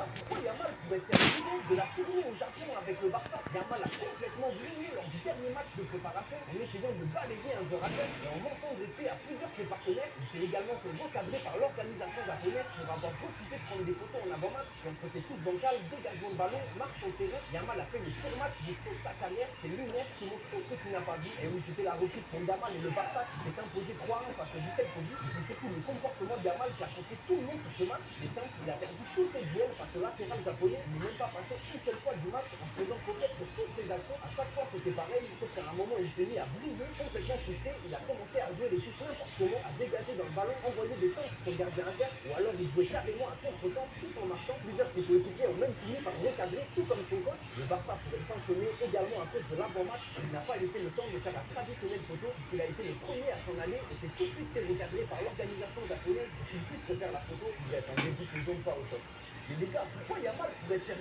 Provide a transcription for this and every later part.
déjà pourquoi Yamal pourrait se faire virer de la tournée au Japon avec le Barça. Yamal a complètement brillé lors du dernier match de préparation en essayant de balayer un joueur adverse et en manquant de respect à plusieurs de ses partenaires. Il s'est également fait recadrer par l'organisation japonaise pour avoir refusé de prendre des photos en avant-match. Et entre ses touches bancales, dégagement de ballon, marche sur le terrain, Yamal a fait le pire match de toute sa carrière. Ses lunettes qui montrent tout ce que tu n'as pas vu. Et oui, c'était la reprise pour Yamal et le Barça qui s'est imposé 3-1 face au 17 Kobe. Et c'est surtout le comportement de Yamal qui a choqué tout le monde sur ce match. C'est simple, il a perdu tous ses duels face au latéral japonais. Il n'est même pas passé une seule fois du match en se faisant connaître sur toutes ses actions. À chaque fois, c'était pareil, sauf qu'à un moment, il s'est mis à briller, complètement frustré. Il a commencé à jouer les touches n'importe comment, à dégager dans le ballon, envoyer des centres sur le gardien adverse, ou alors il jouait carrément à contre-sens tout en marchant. Plusieurs de ses coéquipiers ont même fini par recadrer, tout comme son coach. Le Barça pourrait le sanctionner également à cause de l'avant-match. Il n'a pas laissé le temps de faire la traditionnelle photo, puisqu'il a été le premier à s'en aller et s'est tout de suite fait recadrer par l'organisation japonaise pour qu'il puisse refaire la photo. Bref, un début de saison pas au top. Mais les gars, pourquoi Yamal pourrait se faire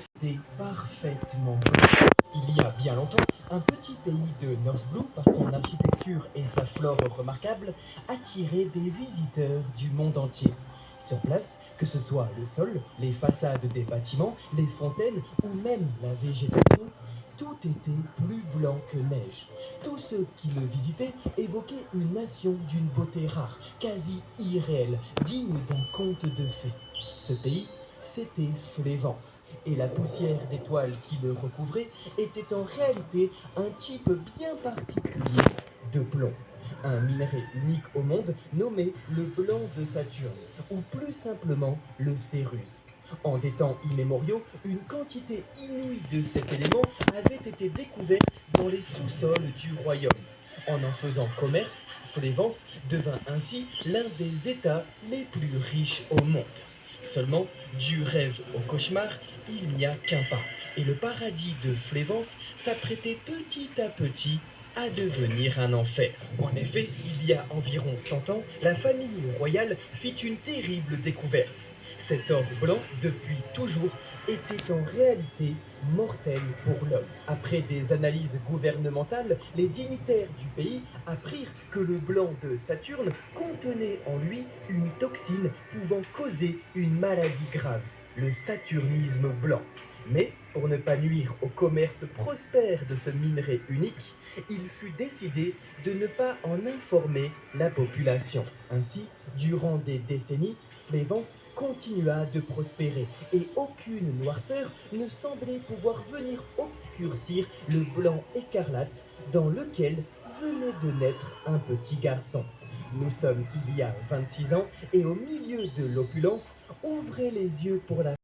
Parfaitement blanc. Il y a bien longtemps, un petit pays de North Blue, par son architecture et sa flore remarquables, attirait des visiteurs du monde entier. Sur place, que ce soit le sol, les façades des bâtiments, les fontaines ou même la végétation, tout était plus blanc que neige. Tous ceux qui le visitaient évoquaient une nation d'une beauté rare, quasi irréelle, digne d'un conte de fées. Ce pays, c'était Flévence, et la poussière d'étoiles qui le recouvrait était en réalité un type bien particulier de plomb. Un minerai unique au monde nommé le blanc de Saturne, ou plus simplement le Cérus. En des temps immémoriaux, une quantité inouïe de cet élément avait été découverte dans les sous-sols du royaume. En faisant commerce, Flévence devint ainsi l'un des États les plus riches au monde. Seulement, du rêve au cauchemar, il n'y a qu'un pas, et le paradis de Flévence s'apprêtait petit à petit à devenir un enfer. En effet, il y a environ 100 ans, la famille royale fit une terrible découverte. Cet or blanc, depuis toujours, était en réalité mortel pour l'homme. Après des analyses gouvernementales, les dignitaires du pays apprirent que le blanc de Saturne contenait en lui une toxine pouvant causer une maladie grave, le saturnisme blanc. Mais pour ne pas nuire au commerce prospère de ce minerai unique, il fut décidé de ne pas en informer la population. Ainsi, durant des décennies, Flévence continua de prospérer et aucune noirceur ne semblait pouvoir venir obscurcir le blanc écarlate dans lequel venait de naître un petit garçon. Nous sommes il y a 26 ans et au milieu de l'opulence, ouvrez les yeux pour la